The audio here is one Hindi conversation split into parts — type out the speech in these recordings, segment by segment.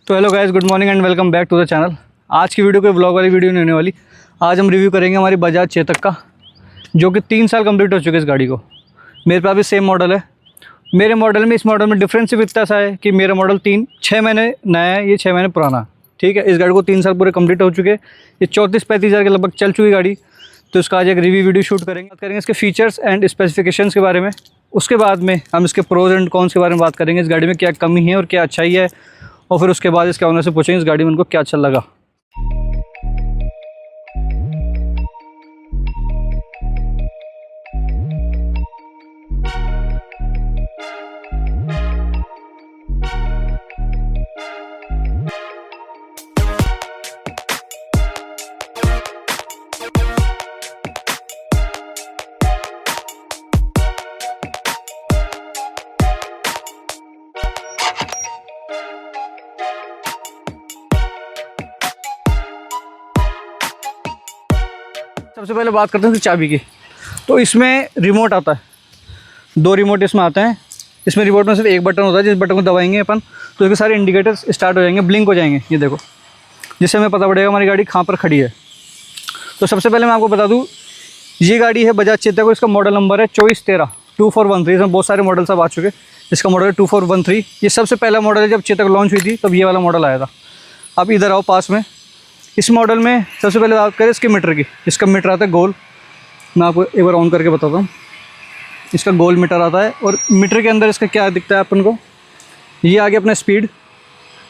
तो hello guys, good morning and welcome back to the channel. आज की वीडियो कोई ब्लॉग वाली वीडियो नहीं होने वाली। आज हम रिव्यू करेंगे हमारी बजाज चेतक का, जो कि 3 साल कंप्लीट हो चुके हैं इस गाड़ी को। मेरे पास भी सेम मॉडल है। मेरे मॉडल में इस मॉडल में डिफरेंस सिर्फ इतना सा है कि मेरा मॉडल 6 महीने नया है, ये 6 महीने पुराना है। ठीक है, इस गाड़ी को 3 साल पूरे कंप्लीट हो चुके हैं। ये 34-35 हज़ार के लगभग चल चुकी गाड़ी। तो इसका आज एक रिव्यू वीडियो शूट करेंगे। बात करेंगे इसके फीचर्स एंड स्पेसिफिकेशंस के बारे में। उसके बाद में हम इसके प्रोज एंड कॉन्स के बारे में बात करेंगे, इस गाड़ी में क्या कमी है और क्या अच्छाई है। और फिर उसके बाद इसके ऑनर से पूछेंगे इस गाड़ी में उनको क्या अच्छा लगा। सबसे पहले बात करते हैं चाबी की। तो इसमें रिमोट आता है, 2 रिमोट इसमें आते हैं। इसमें रिमोट में सिर्फ एक बटन होता है, जिस बटन को दबाएंगे अपन तो इसके सारे इंडिकेटर्स स्टार्ट हो जाएंगे, ब्लिंक हो जाएंगे, ये देखो, जिससे हमें पता पड़ेगा हमारी गाड़ी कहाँ पर खड़ी है। तो सबसे पहले मैं आपको बता दूँ, ये गाड़ी है बजाज चेतक, इसका मॉडल नंबर है 2413 इसमें बहुत सारे मॉडल सब आ चुके हैं। इसका मॉडल है 2413। ये सबसे पहला मॉडल है, जब चेतक लॉन्च हुई थी तब ये वाला मॉडल आया था। अब इधर आओ पास में। इस मॉडल में सबसे पहले बात करें इसके मीटर की। इसका मीटर आता है गोल। मैं आपको एक बार ऑन करके बताता हूँ। इसका गोल मीटर आता है और मीटर के अंदर इसका क्या दिखता है अपन को, ये आगे अपना स्पीड,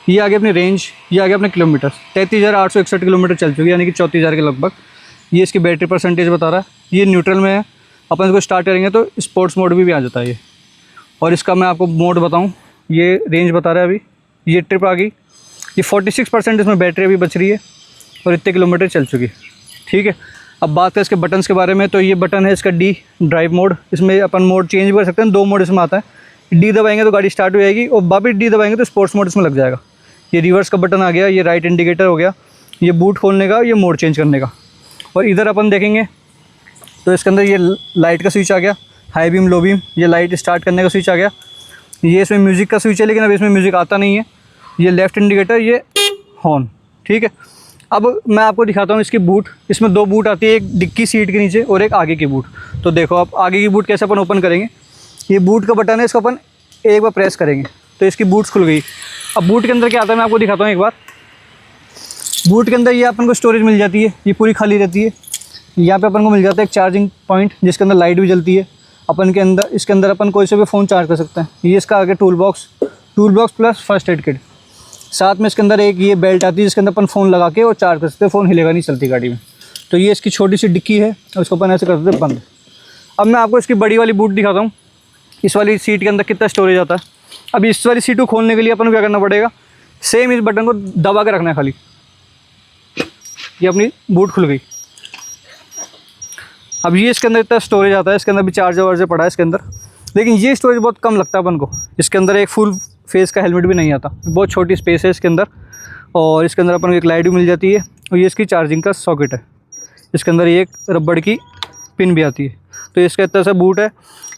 ये आगे अपनी रेंज, ये आगे अपने किलोमीटर। 33,861 किलोमीटर चल चुकी है, यानी कि 34,000 के लगभग। ये इसकी बैटरी परसेंटेज बता रहा है। ये न्यूट्रल में है। अपन इसको स्टार्ट करेंगे तो स्पोर्ट्स मोड भी आ जाता है ये। और इसका मैं आपको मोड बताऊँ, ये रेंज बता रहा है अभी, ये ट्रिप आ गई। ये 46% इसमें बैटरी अभी बच रही है और इतने किलोमीटर चल चुकी है। ठीक है, अब बात करें इसके बटन्स के बारे में। तो ये बटन है इसका डी, ड्राइव मोड। इसमें अपन मोड चेंज भी कर सकते हैं, 2 मोड इसमें आता है। डी दबाएंगे तो गाड़ी स्टार्ट हो जाएगी और वापस डी दबाएंगे तो स्पोर्ट्स मोड इसमें लग जाएगा। ये रिवर्स का बटन आ गया, ये राइट इंडिकेटर हो गया, ये बूट खोलने का, ये मोड चेंज करने का। और इधर अपन देखेंगे तो इसके अंदर ये लाइट का स्विच आ गया, हाई बीम लो बीम, ये लाइट स्टार्ट करने का स्विच आ गया। ये इसमें म्यूज़िक का स्विच है, लेकिन अभी इसमें म्यूज़िक आता नहीं है। ये लेफ़्ट इंडिकेटर, ये हॉर्न। ठीक है, अब मैं आपको दिखाता हूँ इसकी बूट। इसमें 2 बूट आती है, एक डिक्की सीट के नीचे और एक आगे की बूट। तो देखो आप आगे की बूट कैसे अपन ओपन करेंगे। ये बूट का बटन है, इसको अपन एक बार प्रेस करेंगे तो इसकी बूट्स खुल गई। अब बूट के अंदर क्या आता है मैं आपको दिखाता हूँ एक बार। बूट के अंदर ये अपन को स्टोरेज मिल जाती है, ये पूरी खाली रहती है। यहाँ पे अपन को मिल जाता है एक चार्जिंग पॉइंट, जिसके अंदर लाइट भी जलती है अपन के अंदर। इसके अंदर अपन कोई से भी फ़ोन चार्ज कर सकते हैं। ये इसका आगे tool box plus first aid kit. साथ में इसके अंदर एक ये बेल्ट आती है, जिसके अंदर अपन फ़ोन लगा के और चार्ज कर सकते हैं। फ़ोन हिलेगा नहीं चलती गाड़ी में। तो ये इसकी छोटी सी डिक्की है और इसको अपन ऐसे कर सकते हैं बंद। अब मैं आपको इसकी बड़ी वाली बूट दिखाता हूँ। इस वाली सीट के अंदर कितना स्टोरेज आता है। अब इस वाली सीट को खोलने के लिए अपन को क्या करना पड़ेगा, सेम इस बटन को दबा के रखना है खाली। ये अपनी बूट खुल गई। अब ये इसके अंदर इतना स्टोरेज आता है, इसके अंदर भी चार्जर वार्जर पड़ा है इसके अंदर, लेकिन ये स्टोरेज बहुत कम लगता है अपन को। इसके अंदर एक फुल फेस का हेलमेट भी नहीं आता, बहुत छोटी स्पेस है इसके अंदर। और इसके अंदर अपन को एक लाइट भी मिल जाती है और ये इसकी चार्जिंग का सॉकेट है। इसके अंदर एक रबड़ की पिन भी आती है। तो इसका इतना सा बूट है।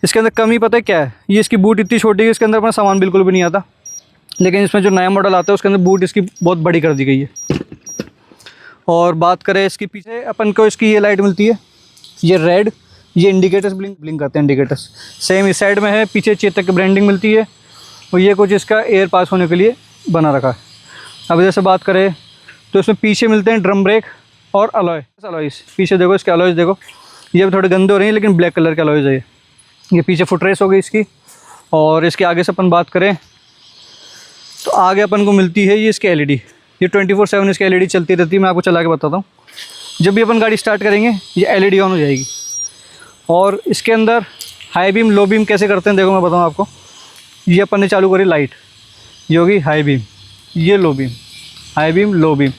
इसके अंदर कमी पता है क्या है, ये इसकी बूट इतनी छोटी है, इसके अंदर अपना सामान बिल्कुल भी नहीं आता। लेकिन इसमें जो नया मॉडल आता है उसके अंदर बूट इसकी बहुत बड़ी कर दी गई है। और बात करें इसके पीछे, अपन को इसकी ये लाइट मिलती है, ये रेड, ये इंडिकेटर्स ब्लिंक करते हैं इंडिकेटर्स। सेम इस साइड में है, पीछे चेतक की ब्रांडिंग मिलती है। और ये कुछ इसका एयर पास होने के लिए बना रखा है। अब जैसे बात करें तो इसमें पीछे मिलते हैं ड्रम ब्रेक और अलॉयज़। पीछे देखो इसके अलॉयज़ देखो, ये भी थोड़े गंदे हो रही हैं, लेकिन ब्लैक कलर के अलॉयज़ है ये पीछे फुट रेस हो गई इसकी। और इसके आगे से अपन बात करें तो आगे अपन को मिलती है ये इसकी LED। ये 24/7 इसकी LED चलती रहती है। मैं आपको चला के बताता हूँ। जब भी अपन गाड़ी स्टार्ट करेंगे ये LED ऑन हो जाएगी। और इसके अंदर हाई बीम लो बीम कैसे करते हैं देखो, मैं बताऊँ आपको। ये अपन ने चालू करी लाइट, ये होगी हाई बीम, ये low beam, high beam low beam,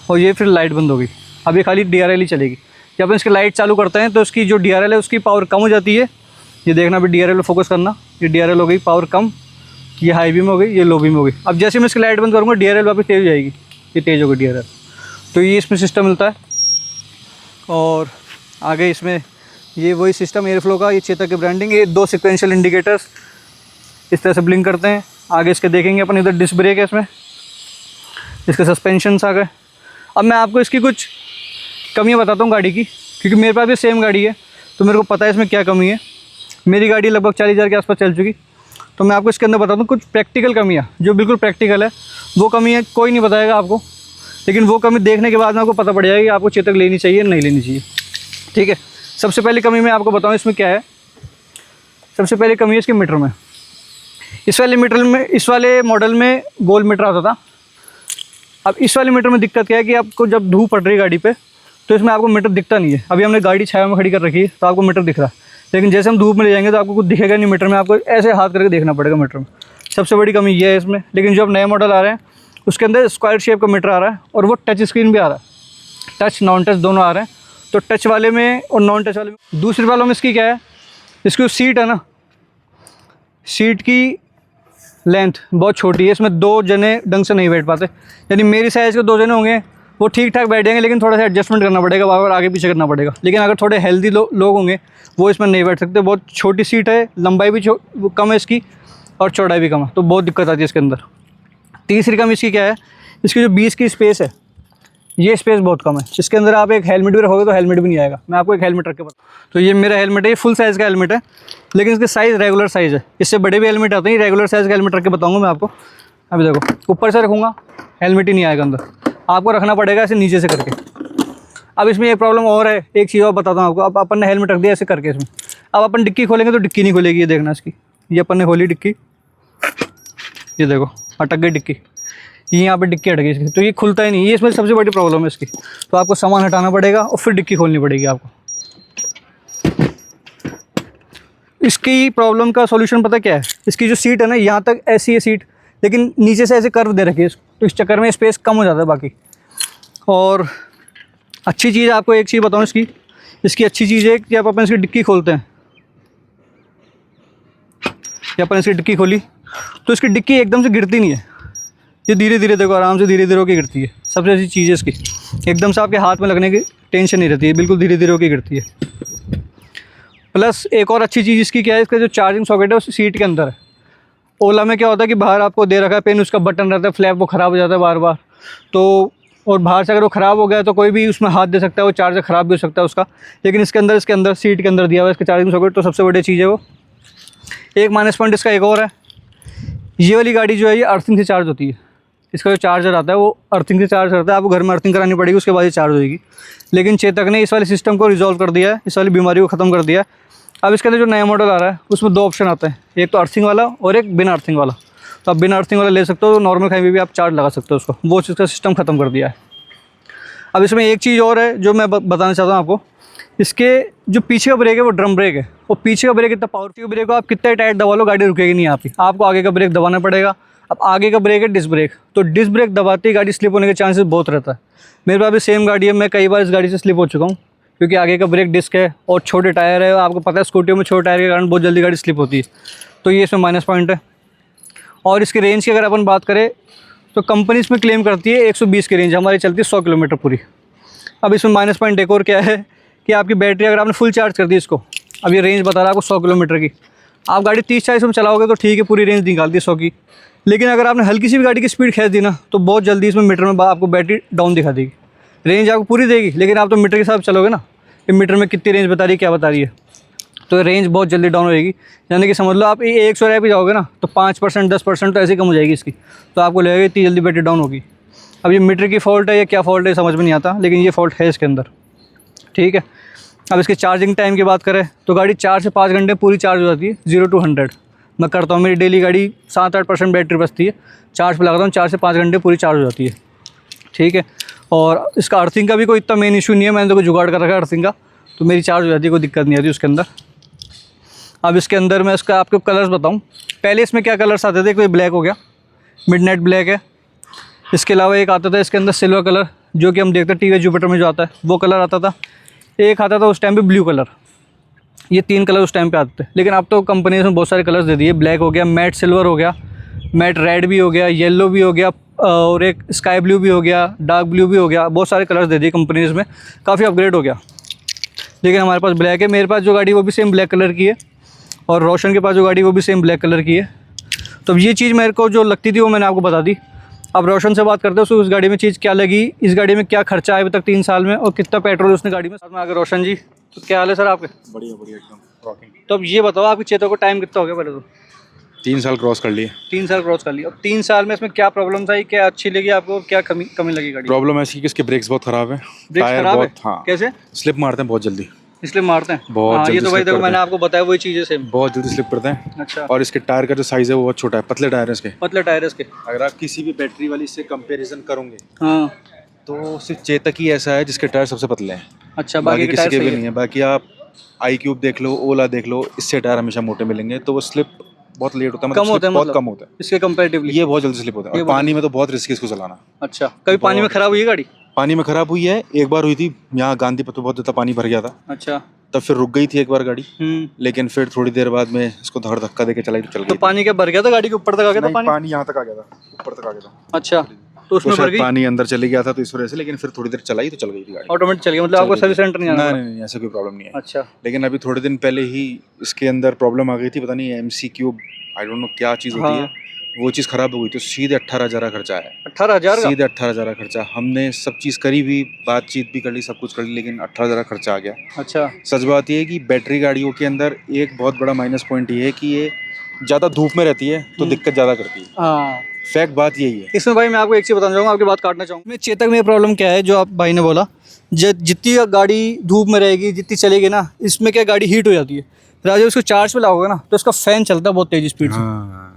और ये फिर लाइट बंद होगी। अब ये खाली DRL ही चलेगी। जब अपन इसकी लाइट चालू करते हैं तो उसकी जो DRL है उसकी पावर कम हो जाती है। ये देखना भी DRL में फोकस करना, ये DRL हो गई पावर कम, ये हाई बीम हो गई, ये लो बीम हो गई। अब जैसे मैं इसकी लाइट बंद करूँगा DRL वापस तेज़ हो जाएगी, ये तेज़ हो गई DRL। तो ये इसमें सिस्टम मिलता है। और आगे इसमें ये वही सिस्टम एयर फ्लो का, ये चेतक की ब्रांडिंग। ये 2 सिक्वेंशियल इंडिकेटर्स इस तरह से ब्लिंक करते हैं। आगे इसके देखेंगे अपन, इधर डिस्क ब्रेक है इसमें। इसके सस्पेंशंस आ गए। अब मैं आपको इसकी कुछ कमियाँ बताता हूँ गाड़ी की, क्योंकि मेरे पास भी सेम गाड़ी है तो मेरे को पता है इसमें क्या कमी है। मेरी गाड़ी लगभग 40,000 के आसपास चल चुकी, तो मैं आपको इसके अंदर बताता हूँ कुछ प्रैक्टिकल कमियाँ जो बिल्कुल प्रैक्टिकल है। वो कमी है कोई नहीं बताएगा आपको, लेकिन वो कमी देखने के बाद में आपको पता पड़ जाएगा कि आपको चेतक लेनी चाहिए नहीं लेनी चाहिए। ठीक है, सबसे पहली कमी मैं आपको बताऊँ इसमें क्या है। सबसे पहली कमी है इसके मीटर में। इस वाले मॉडल में गोल मीटर आता था। अब इस वाले मीटर में दिक्कत क्या है कि आपको जब धूप पड़ रही है गाड़ी पे तो इसमें आपको मीटर दिखता नहीं है। अभी हमने गाड़ी छाया में खड़ी कर रखी है तो आपको मीटर दिख रहा है, लेकिन जैसे हम धूप में ले जाएंगे तो आपको कुछ दिखेगा नहीं मीटर में, आपको ऐसे हाथ करके देखना पड़ेगा मीटर में। सबसे बड़ी कमी ये है इसमें। लेकिन जो अब नए मॉडल आ रहे हैं उसके अंदर स्क्वायर शेप का मीटर आ रहा है और वो टच स्क्रीन भी आ रहा है। टच नॉन टच दोनों आ रहे हैं। तो टच वाले में और नॉन टच वाले में, दूसरी वालों में इसकी क्या है, इसकी सीट है ना, सीट की लेंथ बहुत छोटी है। इसमें 2 जने ढंग से नहीं बैठ पाते, यानी मेरी साइज़ के 2 जने होंगे वो ठीक ठाक बैठ जाएंगे, लेकिन थोड़ा सा एडजस्टमेंट करना पड़ेगा, बार बार आगे पीछे करना पड़ेगा। लेकिन अगर थोड़े हेल्दी लोग होंगे वो इसमें नहीं बैठ सकते। बहुत छोटी सीट है, लंबाई भी कम है इसकी और चौड़ाई भी कम है, तो बहुत दिक्कत आती है इसके अंदर। तीसरी कमी इसकी क्या है, इसकी जो 20 की स्पेस है, ये स्पेस बहुत कम है। इसके अंदर आप एक हेलमेट भी रखोगे तो हेलमेट भी नहीं आएगा। मैं आपको एक हेलमेट रख के बताऊँ तो ये मेरा हेलमेट है, ये फुल साइज़ का हेलमेट है, लेकिन इसका साइज़ रेगुलर साइज़ है। इससे बड़े भी हेलमेट आते हैं, रेगुलर साइज़ का हेलमेट रख के बताऊँगा मैं आपको। अभी देखो ऊपर से रखूँगा हेलमेट ही नहीं आएगा अंदर, आपको रखना पड़ेगा ऐसे नीचे से करके। अब इसमें एक प्रॉब्लम और है, एक चीज़ और बताता हूँ आपको। अब अपन ने हेलमेट रख दिया ऐसे करके इसमें, अब अपन डिक्की खोलेंगे तो डिक्की नहीं खुलेगी। ये देखना इसकी, ये अपन ने खोली डिक्की, ये देखो अटक गई डिक्की, ये यहाँ पे डिक्की अटक गई इसकी, तो ये खुलता ही नहीं। ये इसमें सबसे बड़ी प्रॉब्लम है इसकी। तो आपको सामान हटाना पड़ेगा और फिर डिक्की खोलनी पड़ेगी आपको। इसकी प्रॉब्लम का सॉल्यूशन पता क्या है, इसकी जो सीट है ना, यहाँ तक ऐसी है सीट, लेकिन नीचे से ऐसे कर्व दे रखी है, तो इस चक्कर में स्पेस कम हो जाता है बाकी। और अच्छी चीज़ आपको एक चीज़ बताऊँ इसकी अच्छी चीज़ है कि आप अपन इसकी डिक्की खोलते हैं, या अपन इसकी डिक्की खोली तो इसकी डिक्की एकदम से गिरती नहीं है, ये धीरे धीरे देखो आराम से धीरे धीरे होकर गिरती है। सबसे अच्छी चीज़ है इसकी, एकदम से आपके हाथ में लगने की टेंशन नहीं रहती है, बिल्कुल धीरे धीरे होकर गिरती है। प्लस एक और अच्छी चीज़ इसकी क्या है, इसका जो चार्जिंग सॉकेट है उस सीट के अंदर है। ओला में क्या होता है कि बाहर आपको दे रखा है पेन, उसका बटन रहता है, फ्लैप वो ख़राब हो जाता है बार बार, तो और बाहर से अगर वो ख़राब हो गया तो कोई भी उसमें हाथ दे सकता है, वो चार्जर ख़राब भी हो सकता है उसका। लेकिन इसके अंदर सीट के अंदर दिया हुआ है इसका चार्जिंग सॉकेट, तो सबसे बड़ी चीज़ है वो। एक माइनस पॉइंट इसका एक और है, ये वाली गाड़ी जो है ये अर्थिंग से चार्ज होती है। इसका जो चार्जर आता है वो अर्थिंग से चार्ज करता है, आपको घर में अर्थिंग करानी पड़ेगी, उसके बाद ये चार्ज होगी। लेकिन चेतक ने इस वाले सिस्टम को रिजॉल्व कर दिया है, इस वाली बीमारी को ख़त्म कर दिया है। अब इसके अंदर जो नया मॉडल आ रहा है उसमें 2 ऑप्शन आते हैं, एक तो अर्थिंग वाला और एक बिना अर्थिंग वाला। तो आप बिना अर्थिंग वाला ले सकते हो, तो नॉर्मल खाई में भी आप चार्ज लगा सकते हो उसको, वो इसका सिस्टम ख़त्म कर दिया है। अब इसमें एक चीज़ और है जो मैं बताना चाहता हूँ आपको, इसके जो पीछे का ब्रेक है वो ड्रम ब्रेक है। वो पीछे का ब्रेक इतना पावरफुल ब्रेक हो, आप कितना टाइट दबा लो गाड़ी रुकेगी नहीं आपकी, आपको आगे का ब्रेक दबाना पड़ेगा। अब आगे का ब्रेक है डिस्क ब्रेक, तो डिस्क ब्रेक दबाते ही गाड़ी स्लिप होने के चांसेस बहुत रहता है। मेरे पास भी सेम गाड़ी है, मैं कई बार इस गाड़ी से स्लिप हो चुका हूँ, क्योंकि आगे का ब्रेक डिस्क है और छोटे टायर है। आपको पता है स्कूटियों में छोटे टायर के कारण बहुत जल्दी गाड़ी स्लिप होती है, तो ये इसमें माइनस पॉइंट है। और इसकी रेंज की अगर अपन बात करें तो कंपनी इसमें क्लेम करती है 120 की रेंज, हमारी चलती है 100 किलोमीटर पूरी। अब इसमें माइनस पॉइंट एक और क्या है कि आपकी बैटरी अगर आपने फुल चार्ज कर दी इसको, अब ये रेंज बता रहा है आपको 100 किलोमीटर की, आप गाड़ी 30-40 में चलाओगे तो ठीक है, पूरी रेंज निकालती है 100 की। लेकिन अगर आपने हल्की सी भी गाड़ी की स्पीड खींच दी ना तो बहुत जल्दी इसमें मीटर में आपको बैटरी डाउन दिखा देगी। रेंज आपको पूरी देगी, लेकिन आप तो मीटर के हिसाब से चलोगे ना, कि मीटर में कितनी रेंज बता रही है, क्या बता रही है, तो रेंज बहुत जल्दी डाउन होएगी। यानी कि समझ लो आप 100 पे जाओगे ना तो 5% 10% तो ऐसे कम हो जाएगी इसकी, तो आपको लगेगा इतनी जल्दी बैटरी डाउन होगी। अब ये मीटर की फॉल्ट है या क्या फॉल्ट है समझ में नहीं आता, लेकिन ये फॉल्ट है इसके अंदर, ठीक है। अब इसके चार्जिंग टाइम की बात करें तो गाड़ी 4 से 5 घंटे पूरी चार्ज हो जाती है, 0 to 100 मैं करता हूँ। मेरी डेली गाड़ी 7-8% बैटरी बचती है, चार्ज पर लगाता हूँ, 4 से 5 घंटे पूरी चार्ज हो जाती है, ठीक है। और इसका अर्थिंग का भी कोई इतना मेन इशू नहीं है, मैंने तो कोई जुगाड़ कर रखा है अर्थिंग का, तो मेरी चार्ज हो जाती है, कोई दिक्कत नहीं आती उसके अंदर। अब इसके अंदर मैं इसका आपको कलर्स बताऊँ, पहले इसमें क्या कलर्स आते थे, कोई ब्लैक हो गया, मिडनाइट ब्लैक है, इसके अलावा एक आता था इसके अंदर सिल्वर कलर, जो कि हम देखते हैं टीवीएस जुपिटर में जो आता है वो कलर आता था। एक आता था उस टाइम पे ब्लू कलर, ये 3 कलर उस टाइम पे आते थे। लेकिन अब तो कंपनी ने बहुत सारे कलर्स दे दिए, ब्लैक हो गया, मैट सिल्वर हो गया, मैट रेड भी हो गया, येलो भी हो गया, और एक स्काई ब्लू भी हो गया, डार्क ब्लू भी हो गया, बहुत सारे कलर्स दे दिए कंपनी ने, इसमें काफ़ी अपग्रेड हो गया। लेकिन हमारे पास ब्लैक है, मेरे पास जो गाड़ी वो भी सेम ब्लैक कलर की है, और रोशन के पास जो गाड़ी वो भी सेम ब्लैक कलर की है। तो ये चीज़ मेरे को जो लगती थी वो मैंने आपको बता दी। अब रोशन से बात करते हैं, उसको उस गाड़ी में चीज़ क्या लगी, इस गाड़ी में क्या खर्चा है अभी तक 3 साल में, और कितना पेट्रोल उसने गाड़ी में। साथ में आगे रोशन जी, तो क्या हाल है सर आपके? बढ़िया बढ़िया एकदम रॉकिंग। तो अब ये बताओ आपकी चेतक को टाइम कितना हो गया पहले तो? 3 साल क्रॉस कर लिए। 3 साल क्रॉस कर लिया। अब 3 साल में इसमें क्या प्रॉब्लम आई, क्या अच्छी लगी आपको, क्या कमी कमी लगी गाड़ी? प्रॉब्लम ऐसी कि इसके ब्रेक्स बहुत खराब है, ब्रेक्स खराब है? हाँ कैसे? स्लिप मारते हैं बहुत जल्दी, इसलिए मारते हैं बहुत हाँ, ये जल्दी तो भाई slip देखो करते मैंने हैं। आपको बताया वही चीज़ है सेम। बहुत जल्दी स्लिप करते हैं। अच्छा, और इसके टायर का जो साइज है वो बहुत छोटा है, पतले टायर है इसके। पतले टायर इसके। अगर आप किसी भी बैटरी वाली से कंपैरिजन करोगे हाँ तो सिर्फ चेतक ही ऐसा है जिसके टायर सबसे पतले हैं, अच्छा, बाकी बाकी के किसी टायर के सही भी है। नहीं है। बाकी आप आई क्यूब देख लो, ओला देख लो, इससे टायर हमेशा मोटे मिलेंगे, तो वो स्लिप बहुत लेट होता है, कम मतलब होता है slip बहुत मतलब कम होता है। इसके कंपैरेटिवली। ये बहुत जल्दी स्लिप होता है, ये और बहुत पानी में तो बहुत रिस्की इसको चलाना। अच्छा, कभी पानी में खराब हुई है गाड़ी? पानी में खराब हुई है, एक बार हुई थी यहाँ गांधी पथ पे, बहुत ज़्यादा पानी भर गया था, अच्छा। तब फिर रुक गई थी एक बार गाड़ी, हम्म। लेकिन फिर थोड़ी देर बाद में इसको धड़ धक्का देके चलाई तो चल तो गई। पानी क्या भर गया था गाड़ी के ऊपर तक आ गया था नहीं, पानी? पानी यहाँ तक आ गया था, ऊपर तक आ गया था, अच्छा, तो तो उसमें भर शायद गई, पानी अंदर चली गया था तो इस वजह से, लेकिन फिर थोड़ी देर चलाई तो चल गई थी गाड़ी, ऑटोमेटिक चल गया। मतलब आपको सर्विस सेंटर नहीं जाना नहीं पड़ा? नहीं नहीं, ऐसा कोई प्रॉब्लम नहीं है। अच्छा। लेकिन अभी थोड़े दिन पहले ही इसके अंदर प्रॉब्लम आ गई थी, पता नहीं MCQ आई डोंट नो क्या चीज़ होती हाँ। है, वो चीज़ खराब हो गई तो सीधे 18,000 का खर्चा आया। 18,000 का? सीधे 18,000 का खर्चा। हमने सब चीज़ करी भी, बातचीत भी कर ली, सब कुछ कर ली, लेकिन 18,000 का खर्चा आ गया। अच्छा। सच बात ये है कि बैटरी गाड़ियों के अंदर एक बहुत बड़ा माइनस पॉइंट ये है कि ये ज़्यादा धूप में रहती है तो दिक्कत ज़्यादा करती है। हाँ, फैक्ट बात यही है। इसमें भाई मैं आपको एक चीज़ बताना चाहूँगा, आपकी बात काटना चाहूँगा। मैं चेतक में प्रॉब्लम क्या है जो आप भाई ने बोला, जितनी गाड़ी धूप में रहेगी, जितनी चलेगी ना, इसमें क्या गाड़ी हीट हो जाती है। फिर जब उसको चार्ज पे लाओगे ना तो उसका फैन चलता है बहुत तेज स्पीड से,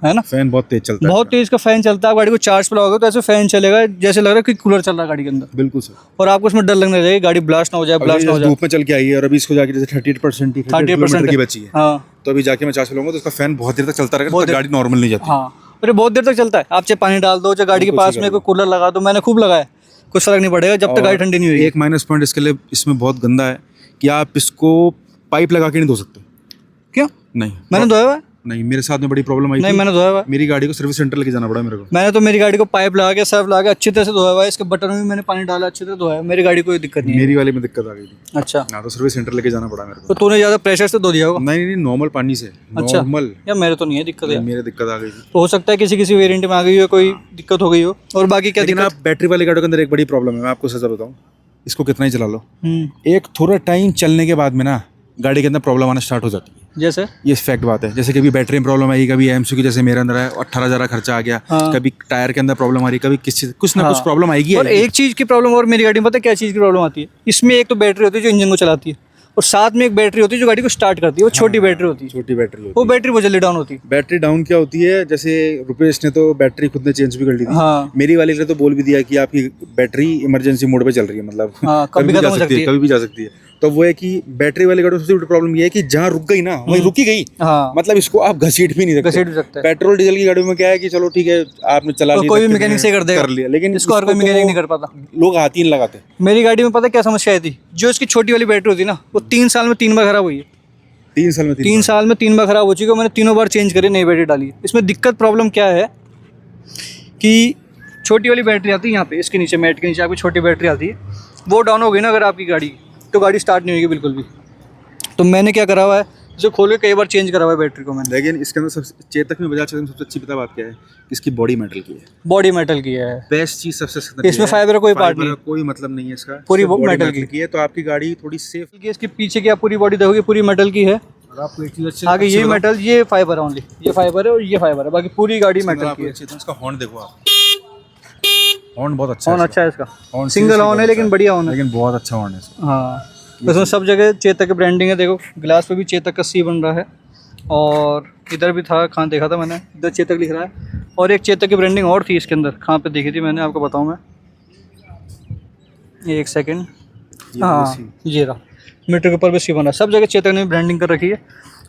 है ना? फैन बहुत तेज चलता है, बहुत तेज का फैन चलता है। आप गाड़ी को चार्ज पे लगाओगे तो ऐसे फैन चलेगा जैसे लग रहा है कि कूलर चल रहा है गाड़ी के अंदर, बिल्कुल सर। और आपको उसमें डर लगने लगेगा गाड़ी ब्लास्ट ना हो जाए, ब्लास्ट ना हो जाए। धूप में चल के आई है और अभी इसको जाके जैसे 38% 38% की बची है, हाँ तो अभी जाके मैं चार्ज पे लूंगा तो उसका फैन बहुत देर तक चलता रहेगा, बहुत तो गाड़ी नॉर्मल नहीं जाती। हाँ, अरे बहुत देर तक चलता है। आप चाहे पानी डाल दो, चाहे गाड़ी के पास में कोई कूलर लगा दो, मैंने खूब लगाया, कुछ फर्क नहीं पड़ेगा जब तक गाड़ी ठंडी नहीं हुई। एक माइनस पॉइंट इसके लिए इसमें बहुत गंदा है कि आप इसको पाइप लगा के नहीं धो सकते। क्यों? नहीं, मैंने धोया हुआ है। नहीं, मेरे साथ में बड़ी प्रॉब्लम आई नहीं, थी। मैंने धोया हुआ है। मेरी गाड़ी को सर्विस सेंटर लेके जाना पड़ा मेरे को। मैंने तो मेरी गाड़ी को पाइप लगा के, सर्फ लगा के अच्छी तरह से धोया हुआ है। इसके बटन में भी मैंने पानी डाला, अच्छी तरह धोया है। मेरी गाड़ी को कोई दिक्कत नहीं है। मेरी वाली में दिक्कत आ गई थी अच्छा, ना, तो सर्विस सेंटर लेके जाना पड़ा मेरे को। तो तूने ज़्यादा प्रेशर से धो दिया होगा? नहीं नहीं, नॉर्मल पानी से। अच्छा। नॉर्मल यार मेरे तो नहीं है दिक्कत यार। मेरे दिक्कत आ गई थी। तो हो सकता है किसी किसी वेरिएंट में आ गई हो, कोई दिक्कत हो गई हो। और बाकी क्या लेकिन दिक्कत? आप बैटरी वाली गाड़ियों के अंदर एक बड़ी प्रॉब्लम है, मैं आपको सच बताऊं, इसको कितना ही चला लो, हम्म। एक थोड़ा टाइम चलने के बाद में ना गाड़ी के अंदर प्रॉब्लम आना स्टार्ट हो जाती है। जैसे? ये फैक्ट बात है। जैसे कभी बैटरी में प्रॉब्लम आई, कभी MCQ जैसे मेरे अंदर है, 18,000 का खर्चा आ गया, हाँ। कभी टायर के अंदर प्रॉब्लम आ रही, कभी किसी कुछ ना हाँ। कुछ प्रॉब्लम आएगी। और एक चीज़ की प्रॉब्लम और मेरी गाड़ी में पता है क्या चीज़ की प्रॉब्लम आती है? इसमें एक तो बैटरी होती है जो इंजन को चलाती है, और साथ में एक बैटरी होती है जो गाड़ी को स्टार्ट करती है। वो छोटी बैटरी होती है, छोटी बैटरी होती वो बैटरी बहुत जल्दी डाउन होती है। है। बैटरी डाउन क्या होती है, जैसे रुपेश ने तो बैटरी खुद ने चेंज भी कर ली थी। हाँ मेरी वाली ने तो बोल भी दिया कि आपकी बैटरी इमरजेंसी मोड पे चल रही है, मतलब हाँ, कभी भी खत्म जा हो सकती सकती है, है। कभी भी जा सकती है। तो वो है कि बैटरी वाली गाड़ी में सबसे बड़ी प्रॉब्लम ये है कि जहाँ रुक गई ना वहीं रुकी गई, हाँ, मतलब इसको आप घसीट भी नहीं सकते। घसीट भी सकते हैं। पेट्रोल डीजल की गाड़ियों में क्या है कि चलो ठीक है, आपने चला तो लिया, कोई भी धक्के मैकेनिक से कर देगा, कर लिया, लेकिन इसको हर कोई मैकेनिक नहीं कर पाता। लोग हाथ ही नहीं लगाते। मेरी गाड़ी में पता है क्या समस्या आई थी? जो इसकी छोटी वाली बैटरी होती है ना, वो 3 साल में 3 बार खराब हुई है। 3 साल में 3 साल में 3 बार खराब हो चुकी है। मैंने तीनों बार चेंज करी, नई बैटरी डाली है। इसमें दिक्कत प्रॉब्लम क्या है कि छोटी वाली बैटरी आती है यहाँ पे, इसके नीचे, मैट के नीचे आपकी छोटी बैटरी आती है। वो डाउन हो गई ना अगर आपकी गाड़ी, तो गाड़ी स्टार्ट नहीं होगी बिल्कुल भी। तो मैंने क्या करा हुआ है, इसे खोल के कई बार चेंज करा हुआ है बैटरी को मैंने। लेकिन इसके अंदर सबसे चेतक में बजाज चेतक में सबसे अच्छी पता बात क्या है, इसकी बॉडी मेटल की है। बॉडी मेटल की है, बेस्ट चीज सबसे इसमें फाइबर का कोई पार्ट नहीं है, कोई मतलब नहीं है इसका, पूरी सिर्फ body मेटल की है, तो आपकी गाड़ी थोड़ी सेफ। इसके पीछे की आप पूरी बॉडी देखोगे पूरी मेटल की है। और आपको एक चीज अच्छी आगे ये मेटल, ये फाइबर है, ओनली ये फाइबर है और ये फाइबर है, बाकी पूरी गाड़ी मेटल की है। इसका हॉर्न देखो आप, हॉर्न बहुत अच्छा हॉर्न है। अच्छा है इसका, हॉर्न सिंगल हॉर्न है लेकिन बढ़िया हॉर्न है, लेकिन बहुत अच्छा हॉर्न है इसका। हाँ। इसमें सब जगह चेतक की ब्रांडिंग है। देखो ग्लास पे भी चेतक का C बन रहा है, और इधर भी था, कहाँ देखा था मैंने, इधर चेतक लिख रहा है। और एक चेतक की ब्रांडिंग और थी इसके अंदर, कहाँ पे देखी थी मैंने, आपको बताऊँ मैं, एक सेकेंड, हाँ ये रहा, मीटर के ऊपर भी C बन रहा है। सब जगह चेतक ने ब्रांडिंग कर रखी है।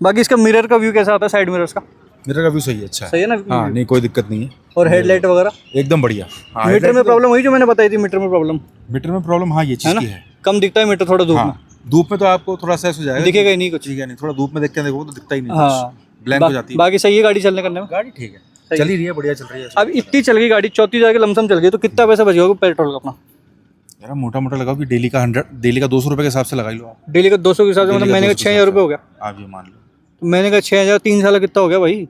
बाकी इसका मिरर का व्यू कैसा आता है, साइड मिरर्स का? मेरा का व्यू सही है, अच्छा है। सही है ना? हाँ, नहीं कोई दिक्कत नहीं है। और हेडलाइट वगैरह एकदम बढ़िया। हाँ, मीटर में प्रॉब्लम हुई जो मैंने बताई थी, मीटर में प्रॉब्लम, मीटर में प्रॉब्लम, हाँ ये है चीज़ ना? की है। कम दिखता है मीटर थोड़ा धूप में, हाँ, धूप में तो आपको थोड़ा सा ऐसा हो जाएगा, दिखेगा ही नहीं कुछ। ठीक है, नहीं थोड़ा धूप में देख के देखो तो दिखता ही नहीं, हाँ, ब्लैंक हो जाती है। बाकी सही है गाड़ी चलने करने में, गाड़ी ठीक है, सही चल ही रही है, बढ़िया चल रही है। अब इतनी चल गई गाड़ी, 34 हज़ार के लमसम चल गई, तो कितना पैसा बच गया पेट्रोल का अपना? यार मोटा मोटा लगाओ कि डेली का 200 रुपये के हिसाब से लगा लो आप। डेली का 200 के हिसाब से, मतलब महीने का 6,000 रुपये हो गया। आप ये मान लो, तो मैंने कहा 6,000 3 साल का कितना हो गया भाई?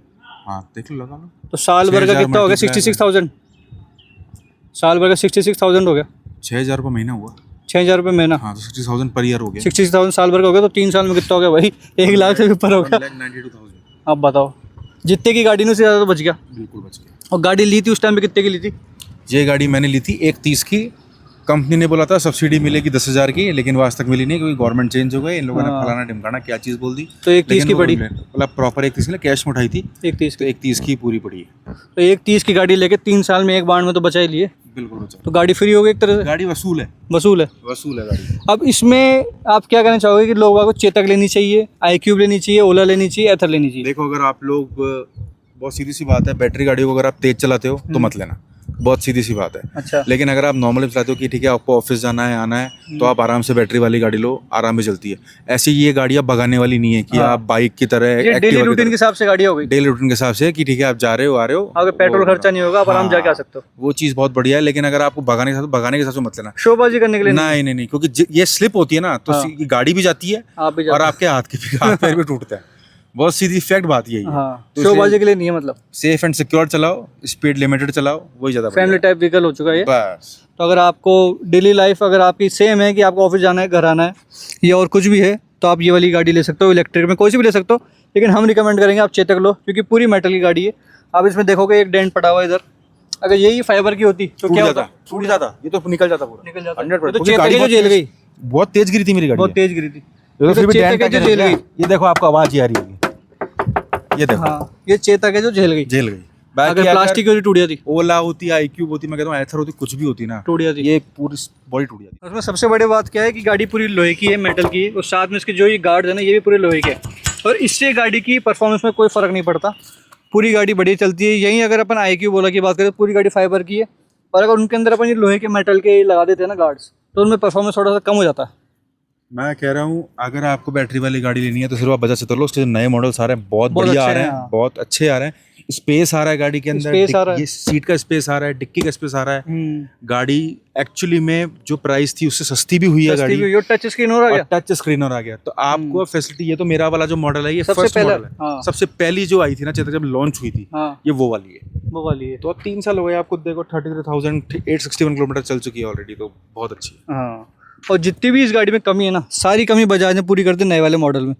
हाँ देख लो, लगा लो। तो साल भर का 6,000 कितना हो गया? multiply 66,000, साल भर का 66,000 हो गया, 6,000 रुपये महीना हुआ। 6,000 रुपये महीना। हाँ, तो 60,000 पर ईयर हो गया। 66,000 साल भर का हो गया, तो 3 साल में कितना हो गया भाई? 1 लाख से ऊपर हो गया। 1,92,000। अब बताओ, जितने की गाड़ी ने उससे ज़्यादा तो बच गया। बिल्कुल बच गया। और गाड़ी ली थी उस टाइम पे कितने की ली थी? ये गाड़ी मैंने ली थी 1,30 की। कंपनी ने बोला था सब्सिडी मिलेगी 10,000 की, लेकिन वो आज तक मिली नहीं, क्योंकि गवर्नमेंट चेंज हो गए, इन लोगों ने फलाना ढिमकाना क्या चीज़ बोल दी। तो 1,30 की पड़ी, मतलब प्रॉपर 1,30 की कैश में उठाई थी, 1,30 तो 1,30 की पूरी पड़ी है। तो 1,30 की गाड़ी लेके 3 साल में एक बार में तो बचा ही लिए। बिल्कुल बचा। तो गाड़ी फ्री हो गई एक तरह से, गाड़ी वसूल है, वसूल है। वसूल है गाड़ी। अब इसमें आप क्या कहना चाहोगे कि लोगों को चेतक लेनी चाहिए, iQube लेनी चाहिए, ओला लेनी चाहिए, एथर लेनी चाहिए? देखो, अगर आप लोग, बहुत सीधी सी बात है, बैटरी गाड़ियों को अगर आप तेज चलाते हो तो मत लेना, बहुत सीधी सी बात है। अच्छा। लेकिन अगर आप नॉर्मली चलाते हो कि ठीक है आपको ऑफिस जाना है, आना है, तो आप आराम से बैटरी वाली गाड़ी लो, आराम से चलती है। ऐसी ये गाड़ियाँ भगाने वाली नहीं है कि आप बाइक की तरह, ये डेली रूटीन के हिसाब से गाड़ी हो गई, डेली रूटीन के हिसाब से कि ठीक है आप जा रहे हो, आ रहे हो, अगर पेट्रोल खर्चा नहीं होगा, आप आराम जाके आ सकते हो, वो चीज़ बहुत बढ़िया है। लेकिन अगर आपको भगाने के साथ मत लेना, शोबाजी करने के लिए नहीं नहीं नहीं, क्योंकि ये स्लिप होती है ना, तो ये गाड़ी भी जाती है आप भी और आपके हाथ पैर भी टूटता है। बहुत सीधी फैक्ट बात यही है। हाँ, तो शोबाजी के लिए नहीं है, मतलब सेफ एंड सिक्योर चलाओ, स्पीड लिमिटेड चलाओ, वही ज़्यादा फैमिली टाइप व्हीकल हो चुका है ये। बस। तो अगर आपको डेली लाइफ अगर आपकी सेम है कि आपको ऑफिस जाना है, घर आना है, या और कुछ भी है, तो आप ये वाली गाड़ी ले सकते हो, इलेक्ट्रिक में कोई सी भी ले सकते हो। लेकिन हम रिकमेंड करेंगे आप चेतक लो, क्योंकि पूरी मेटल की गाड़ी है। आप इसमें देखोगे एक डेंट पड़ा हुआ है इधर, अगर यही फाइबर की होती तो क्या होता? टूट जाता, ये तो निकल जाता पूरा, निकल जाता। 100%। तो चेतक है जो जल गई, बहुत तेज गिरी थी मेरी गाड़ी, बहुत तेज गिरी थी, ये तो फिर भी चेतक डेंट है जो करके जल गई। ये देखो आपको आवाज ही आ रही होगी, ये देखो। हाँ, ये चेतक है जो झेल गई। झेल गई। अगर प्लास्टिक की होती टूट जाती, ओला होती, iQube होती, मैं कहता हूँ एथर होती, कुछ भी होती ना, टूट जाती। ये पूरी बॉडी टूट जाती। उसमें सबसे बड़ी बात क्या है कि गाड़ी पूरी लोहे की है, मेटल की है, और साथ में इसके जो ये गार्ड है ना, ये भी पूरे लोहे के हैं, और इससे गाड़ी की परफॉर्मेंस में कोई फ़र्क नहीं पड़ता। पूरी गाड़ी बढ़िया चलती है। यहीं अगर अपन iQube ओला की बात करें, पूरी गाड़ी फाइबर की है, और अगर उनके अंदर अपन ये लोहे के मेटल के लगा देते हैं ना गार्ड्स, तो उनमें परफॉर्मेंस थोड़ा सा कम हो जाता है। मैं कह रहा हूँ अगर आपको बैटरी वाली गाड़ी लेनी है तो सिर्फ आप बजाज से लो, उसके नए मॉडल्स आ रहे हैं, बहुत बढ़िया आ रहे हैं, बहुत अच्छे आ रहे हैं। स्पेस आ रहा है गाड़ी के अंदर, ये सीट का स्पेस आ रहा है, डिक्की का स्पेस आ रहा है। गाड़ी एक्चुअली में जो प्राइस थी उससे सस्ती भी हुई है गाड़ी, टच स्क्रीन हो गया, टच स्क्रीन और आ गया, तो आपको फैसिलिटी, ये तो मेरा वाला जो मॉडल है ये फर्स्ट मॉडल है, सबसे पहली जो आई थी ना चेतक, जब लॉन्च हुई थी, ये वो वाली है। तो अब 3 साल हो गए आपको, देखो 33,861 किलोमीटर चल चुकी है ऑलरेडी, तो बहुत अच्छी है। और जितनी भी इस गाड़ी में कमी है ना, सारी कमी बजाज ने पूरी कर दी नए वाले मॉडल में।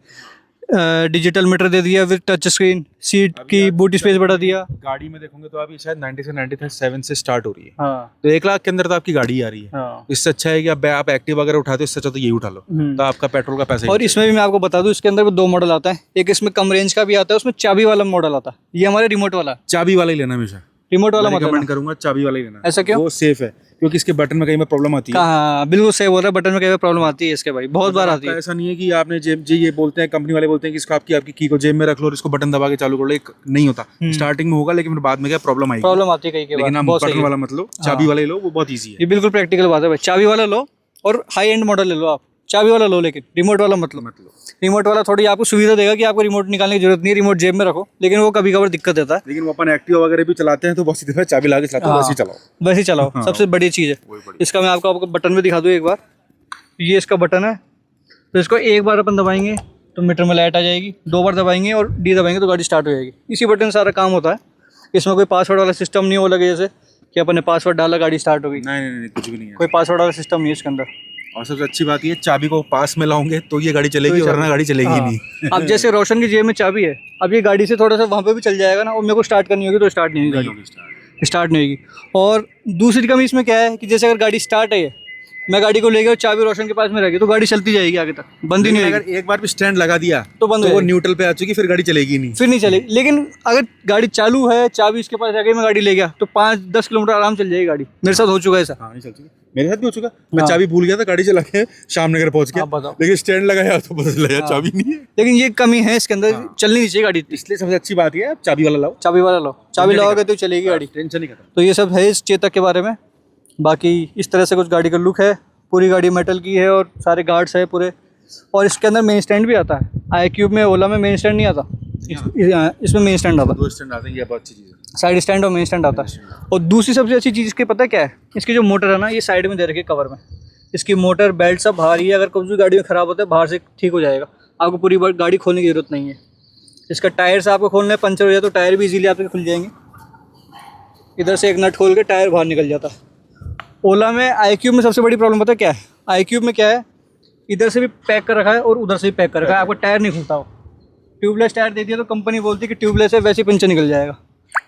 डिजिटल मीटर दे दिया विद टच स्क्रीन, सीट की बूट स्पेस बढ़ा दिया। गाड़ी में देखोगे तो अभी शायद 90 से 97 से स्टार्ट हो रही है। तो 1 लाख के अंदर तो आपकी गाड़ी आ रही है। इससे अच्छा है कि आप एक्टिव अगर उठाते हो, इससे अच्छा तो यही उठा लो, तो आपका पेट्रोल का पैसा। और इसमें भी मैं आपको बता दूं, इसके अंदर भी 2 मॉडल आता है। एक इसमें कम रेंज का भी आता है, उसमें चाबी वाला मॉडल आता है। ये हमारे रिमोट वाला, चाबी वाला ही लेना हमेशा, रिमोट वाला मत कमेंट करूंगा, चाबी वाला ही लेना। ऐसा क्यों? वो सेफ है, क्योंकि इसके बटन में कहीं में प्रॉब्लम आती है। हाँ, बिल्कुल सही बोल रहा है, बटन में कई बार प्रॉब्लम आती है इसके भाई, बहुत बार आती है। ऐसा नहीं है कि आपने जेब जी, ये बोलते हैं कंपनी वाले बोलते हैं कि इसको आपकी की को जेब में रख लो और इसको बटन दबा के चालू कर लो, नहीं होता। स्टार्टिंग में होगा, लेकिन फिर बाद में क्या प्रॉब्लम आएगी, प्रॉब्लम आती है कई के बाद। लेकिन आप बटन वाला मत लो, चाबी वाला ही लो, वो बहुत ईजी है। ये बिल्कुल प्रैक्टिकल बात है भाई, चाबी वाला लो, और हाई एंड मॉडल ले लो आप, चाबी वाला लो, लेकिन रिमोट वाला मत लो। रिमोट वाला थोड़ी आपको सुविधा देगा कि आपको रिमोट निकालने की जरूरत नहीं है, रिमोट जेब में रखो, लेकिन वो कभी कभार दिक्कत देता है। लेकिन वो अपन एक्टिवा वगैरह भी चलाते हैं तो बहुत सीधे चाबी लगा के चलाते हैं, वैसे ही चलाओ, वैसे ही चलाओ, सबसे बड़ी चीज़ है। इसका मैं आपको बटन में दिखा दूँ एक बार, ये इसका बटन है, तो इसको एक बार अपन दबाएंगे तो मीटर में लाइट आ जाएगी, 2 बार दबाएंगे और डी दबाएंगे तो गाड़ी स्टार्ट हो जाएगी। इसी बटन से सारा काम होता है, इसमें कोई पासवर्ड वाला सिस्टम नहीं हो लगे जैसे कि अपन ने पासवर्ड डाला गाड़ी स्टार्ट हो गई। नहीं, कुछ भी नहीं है, कोई पासवर्ड वाला सिस्टम नहीं है इसके अंदर। और सबसे अच्छी बात ये, चाबी को पास में लाओगे तो ये गाड़ी चलेगी, वरना गाड़ी चलेगी नहीं। अब जैसे रोशन की जेब में चाबी है, अब ये गाड़ी से थोड़ा सा वहाँ पे भी चल जाएगा ना, और मेरे को स्टार्ट करनी होगी तो स्टार्ट नहीं होगी गाड़ी, स्टार्ट नहीं होगी। और दूसरी कमी इसमें क्या है कि जैसे अगर गाड़ी स्टार्ट है, मैं गाड़ी को ले गया और चाबी रोशन के पास में रहेगी तो गाड़ी चलती जाएगी आगे तक, बंद ही नहीं होगी। अगर एक बार भी स्टैंड लगा दिया तो बंद, वो न्यूट्रल पे आ चुकी, फिर गाड़ी चलेगी नहीं, फिर नहीं चलेगी। लेकिन अगर गाड़ी चालू है, चाबी इसके पास रह गई, मैं गाड़ी ले गया तो 5-10 किलोमीटर आराम चल जाएगी गाड़ी। मेरे साथ हो चुका है ऐसा। हाँ, नहीं चल चुकी, मेरे साथ भी हो चुका। मैं चाबी भूल गया था, गाड़ी चला के शाम नगर पहुंच गया, लेकिन स्टैंड लगाया तो पता चला चाबी नहीं है। लेकिन ये कमी है इसके अंदर, चलनी नहीं चाहिए गाड़ी, इसलिए सबसे अच्छी बात ये है, चाबी वाला लाओ, चाबी वाला लो, चाबी लगाओगे तो चलेगी गाड़ी, टेंशन नहीं खत्म। तो ये सब है इस चेतक के बारे में। बाकी इस तरह से कुछ गाड़ी का लुक है, पूरी गाड़ी मेटल की है और सारे गार्ड्स है पूरे, और इसके अंदर मेन स्टैंड भी आता है। iQube में, ओला में मेन स्टैंड नहीं आता, इसमें मेन स्टैंड आता है, 2 स्टैंड आते हैं, ये बहुत अच्छी चीज़ है, साइड स्टैंड और मेन स्टैंड आता है। और दूसरी सबसे अच्छी चीज़ इसकी पता क्या है, इसकी जो मोटर है ना, ये साइड में दे रखी है कवर में, इसकी मोटर बेल्ट सब बाहर ही है, अगर कुछ भी गाड़ी में ख़राब होता है बाहर से ठीक हो जाएगा, आपको पूरी गाड़ी खोलने की ज़रूरत नहीं है। इसका टायर से आपको खोलना है, पंचर हो जाए तो टायर भी इजीली आपके खुल जाएंगे, इधर से एक नट खोल के टायर बाहर निकल जाता है। ओला में iQube में सबसे बड़ी प्रॉब्लम पता है क्या है? iQube में क्या है, इधर से भी पैक कर रखा है और उधर से भी पैक कर रखा है, आपको टायर नहीं खुलता हो। ट्यूबलेस टायर दे दिया तो कंपनी बोलती है कि ट्यूबलेस है, वैसे ही पंचर निकल जाएगा।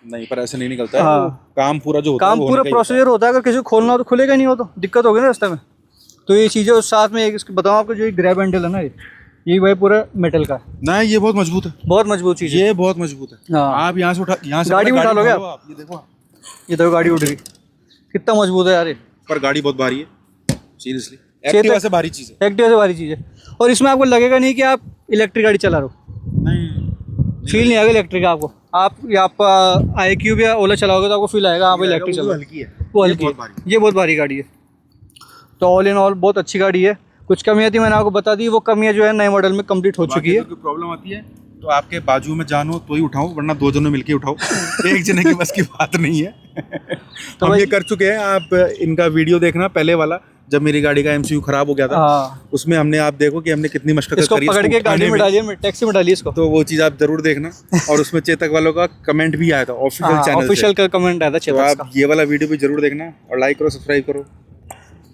नहीं, पर ऐसे नहीं निकलता है। हाँ। वो काम पूरा जो होता है काम वो पूरा होने का ही प्रोसीजर होता है, अगर किसी को खोलना हो तो खुलेगा नहीं, हो तो दिक्कत होगी ना रास्ते में। तो ये चीज़ें उस साथ में एक इसको बताऊँ आपको, जो ये ग्रैब हैंडल है ना, ये भाई पूरा मेटल का है। होता है। ना, ये बहुत मजबूत है, बहुत मजबूत चीज़ है। ये बहुत मजबूत है। हाँ। आप यहाँ से उठा, यहाँ से गाड़ी उठा लोगे आप। ये देखो, ये देखो गाड़ी उठ गई, कितना मजबूत है यार ये। पर गाड़ी बहुत भारी है सीरियसली। एक्टिवा से भारी चीज़ है। एक्टिवा से भारी चीज़ है, और इसमें आपको लगेगा नहीं कि आप इलेक्ट्रिक गाड़ी चला रहे हो। नहीं, फील नहीं आएगा इलेक्ट्रिक का आपको। आप iQube या ओला चलाओगे तो आपको फील आएगा हाँ भाई इलेक्ट्रिक चला। हल्की है, वो हल्की है, ये बहुत भारी गाड़ी है। तो ऑल इन ऑल बहुत अच्छी गाड़ी है। कुछ कमियाँ थी मैंने आपको बता दी, वो कमियाँ जो है नए मॉडल में कंप्लीट हो चुकी है। कोई प्रॉब्लम आती है तो आपके बाजू में जान हो तो ही उठाओ, वरना दो जनों मिलके उठाओ। एक जने की बस की बात नहीं है। तो हम भाई ये कर चुके हैं। आप इनका वीडियो देखना, पहले वाला, जब मेरी गाड़ी का MCU खराब हो गया था, हाँ, उसमें हमने, आप देखो कि हमने कितनी मशक्कत इसको करी पकड़ के गाड़ी में डालिए, टैक्सी में डालिए इसको। तो वो चीज़ आप जरूर देखना। और उसमें चेतक वालों का कमेंट भी आया था ऑफिशियल चैनल से। ऑफिशियल का कमेंट आया था तो चेतक आप का। ये वाला वीडियो भी जरूर देखना और लाइक करो, सब्सक्राइब करो।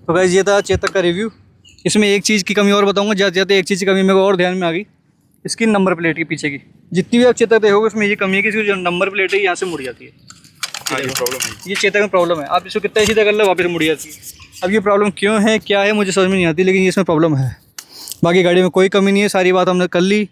तो गाइस ये था चेतक का रिव्यू। इसमें एक चीज़ की कमी और बताऊंगा, जाते जाते एक चीज़ की कमी मेरे को और ध्यान में आ गई, इसकी नंबर प्लेट के पीछे की। जितनी भी आप चेतक देखोगे उसमें ये कमी है कि इसकी जो नंबर प्लेट है यहाँ से मुड़ जाती है। ये प्रॉब्लम है। ये चेतक में प्रॉब्लम है, आप इसको कितना सीधा कर लो वापस मुड़ जाती है। अब ये प्रॉब्लम क्यों है, क्या है, मुझे समझ में नहीं आती, लेकिन ये इसमें प्रॉब्लम है। बाकी गाड़ी में कोई कमी नहीं है, सारी बात हमने कर ली।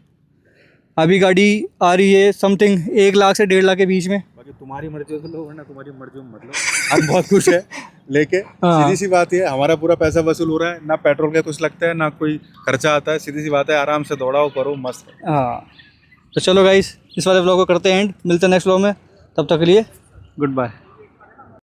अभी गाड़ी आ रही है समथिंग 1 लाख से 1.5 लाख के बीच में। बाकी तुम्हारी मर्जी हो लो, वरना तुम्हारी मर्जी हो मत लो। हम बहुत खुश है लेके। हाँ। सीधी सी बात है, हमारा पूरा पैसा वसूल हो रहा है, ना पेट्रोल का कुछ लगता है, ना कोई खर्चा आता है। सीधी सी बात है, आराम से दौड़ाओ, करो, मस्त। हाँ, तो चलो गाइस इस वाले व्लॉग को करते हैं एंड, मिलते हैं नेक्स्ट व्लॉग में। तब तक के लिए गुड बाय।